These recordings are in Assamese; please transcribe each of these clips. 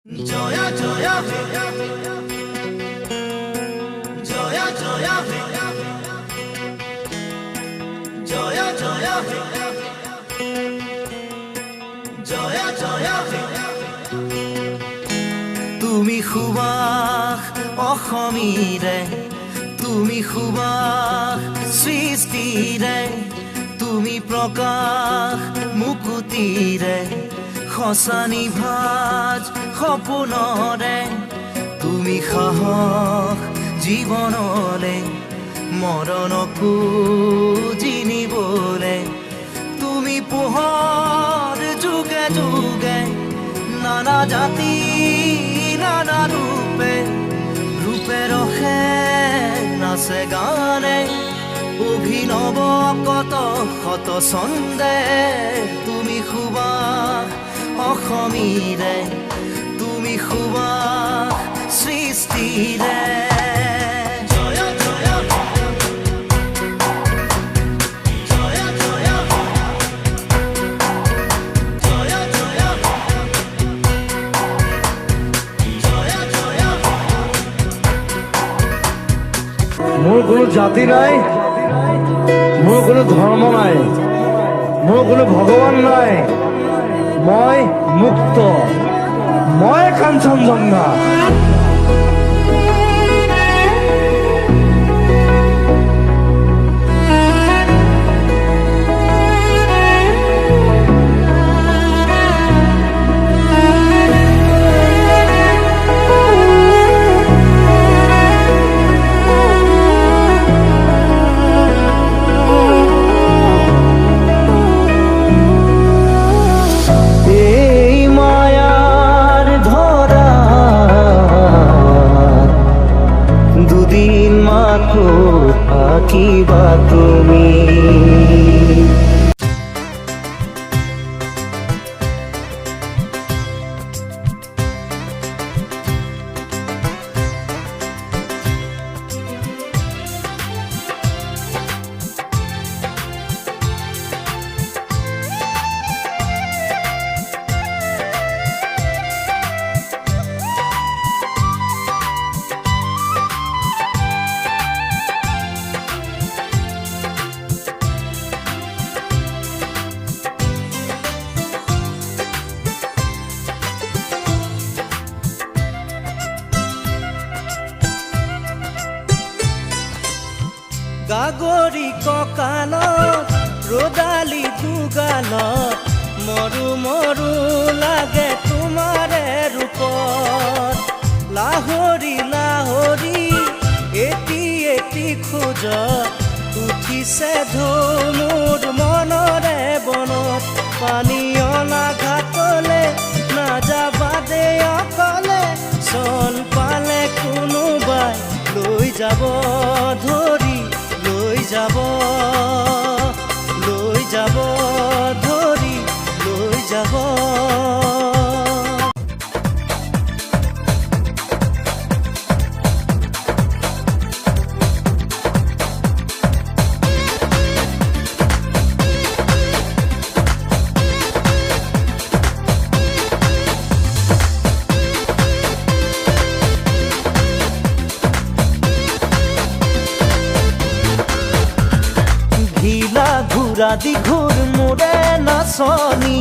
জয়া জয়া হে জয়া জয়া হে জয়া জয়া হে জয়া জয়া হে তুমি সুবাস অসমীৰে তুমি সুবাস সৃষ্টিৰে তুমি প্ৰকাশ মুকুতিৰে খসানি ভাজ সপোনৰে তুমি সাহস জীৱনলে মৰণকো জিনিবলে তুমি পোহৰ যুগে যুগে নানা জাতি নানা ৰূপে ৰূপে ৰখে নাচে গানে অভিনৱ কত শত ছন্দে তুমি সুবাস অসমীৰে তুমি সুবাস সৃষ্টিৰে জয়া জয়া জয়া জয়া জয়া জয়া জয়া জয়া মোৰ কোনো জাতি নাই, মোৰ কোনো ধৰ্ম নাই, মোৰ কোনো ভগৱান নাই, মই মুক্ত, মই কাঞ্চনজঙ্ঘা। থাকিবা তুমি গাগৰি কঁকালত ৰদালি দুগালত মৰু মৰু লাগে তোমাৰে ৰূপত লাহৰি লাহৰি এটি এটি খোজত উঠিছে ঢৌ মোৰ মনৰে বনত পানী অনা ঘাটলে নাযাবা দে অকলে চন পালে কোনোবাই লৈ যাব ধৰি লৈ যাব ধৰি লৈ যাব ঢিলা ঘূৰা দীঘুৰ মোৰে নাচনি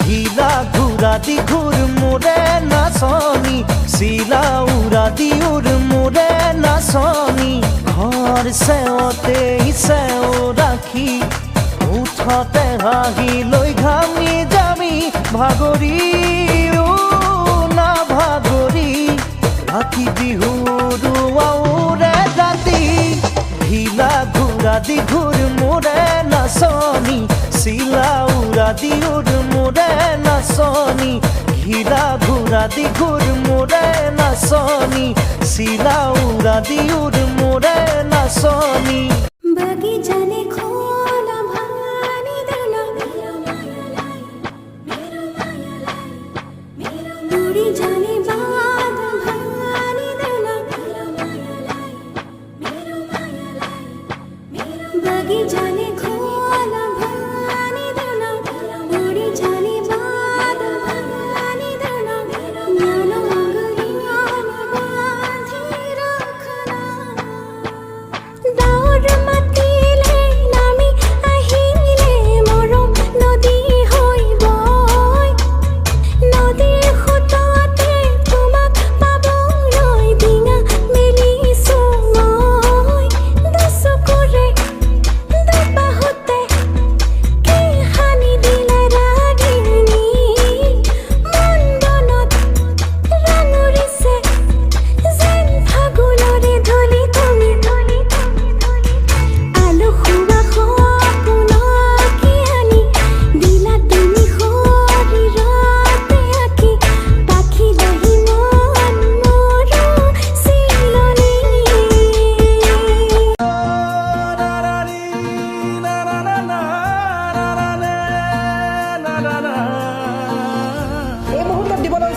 ঢিলা ঘূৰা দীঘুৰ মোৰে নাচনি চিলা উৰা দিউৰ মোৰে নাচনি ঘৰ চেৱতে চেও ৰাখি উঠতে হাঁহি লৈ ঘামি যামি ভাগৰি না ভাগৰি ৰাতি বিহুৰ ঢিলা ঘূৰা দীঘুৰ মোৰে নাচনি চিলা উৰা দিউৰ মোৰে নাচনি ঢিলা ঘূৰা দীঘুৰ মোৰে নাচনি চিলা উৰা দিউৰ মোৰে নাচনি বাগিচানে খোলা ভাঙানি দানা উড়ি জানে বাঁধ ভাঙানি দানা বাগিচানে খোলা ভাঙানি দানা উড়ি জানে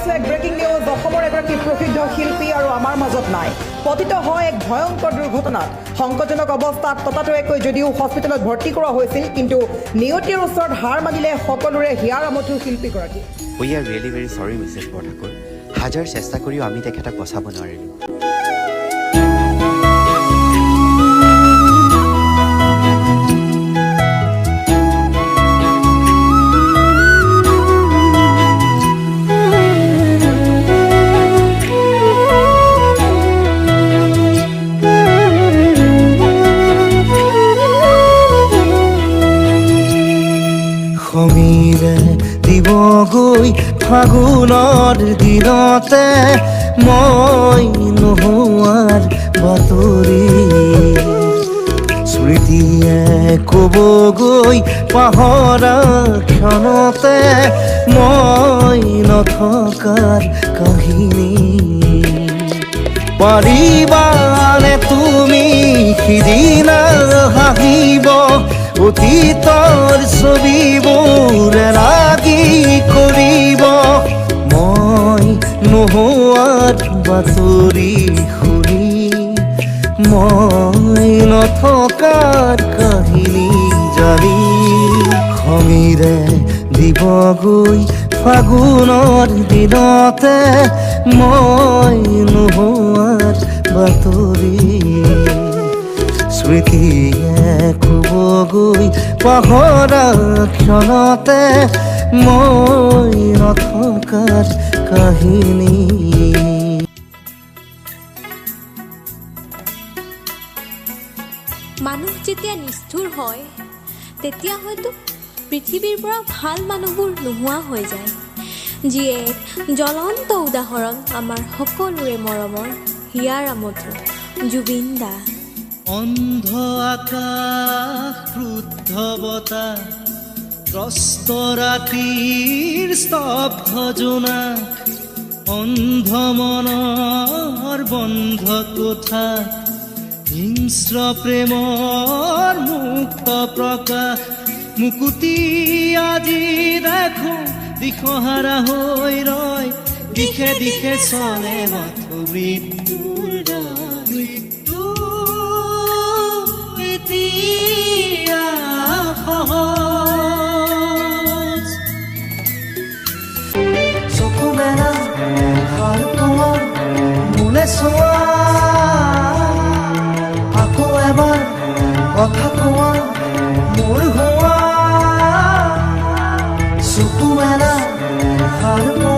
পাইছোঁ এক ব্ৰেকিং নিউজ। অসমৰ এগৰাকী প্ৰসিদ্ধ শিল্পী আৰু আমাৰ মাজত নাই। পতিত হয় এক ভয়ংকৰ দুৰ্ঘটনাত। সংকটজনক অৱস্থাত ততাতৈয়াকৈ যদিও হস্পিটেলত ভৰ্তি কৰোৱা হৈছিল, কিন্তু নিয়তিৰ ওচৰত হাৰ মানিলে সকলোৰে হিয়াৰ আমঠু শিল্পীগৰাকী। We are really very sorry, Mrs. Bordhakur. হাজাৰ চেষ্টা কৰিও আমি তেখেতক বচাব নোৱাৰিলোঁ। সমীৰে দিবগৈ ফাগুনৰ দিনতে মই নোহোৱাৰ বাতৰি স্মৃতিয়ে ক'বগৈ পাহৰা ক্ষণতে মই নথকাৰ কাহিনী পাৰিবানে তুমি সিদিনা হাঁহিব অতীতৰ ছবিবোৰ লাগি কৰিব মই নোহোৱাৰ বাতৰি শুনি মই নথকাৰ কাহিনী জানি সমীৰে দিবগৈ ফাগুনৰ দিনতে মই নোহোৱাৰ বাতৰি স্মৃতিয়ে ক'বগৈ পাহৰা ক্ষণতে মই নথকাৰ কাহিনী। মানুহ যেতিয়া নিষ্ঠুৰ হয় তেতিয়া হয়তো পৃথিৱীৰ পৰা ভাল মানুহবোৰ নোহোৱা হৈ যায়, যিয়ে এক জ্বলন্ত উদাহৰণ আমাৰ সকলোৰে মৰমৰ হিয়াৰ আমঠু জুবিন দা। অন্ধ আকাশ ক্ৰুদ্ধ বতাহ ত্ৰস্ত ৰাতিৰ স্তব্ধ জোনাক অন্ধ মনৰ বন্ধ কোঠা হিংস্ৰ প্ৰেমৰ মুক্ত প্ৰকাশ মুকুতি আজি দেখো দিশহাৰা হৈ ৰয় দিশে দিশে চলে মাথো মৃত্যুৰ মৃত্যু এতিয়া সহজ চকু মেলা সাৰ পোৱা মোলে চোৱা আকৌ এবাৰ কথা কোৱা মোৰ হোৱা চকু মেলা সাৰ পোৱা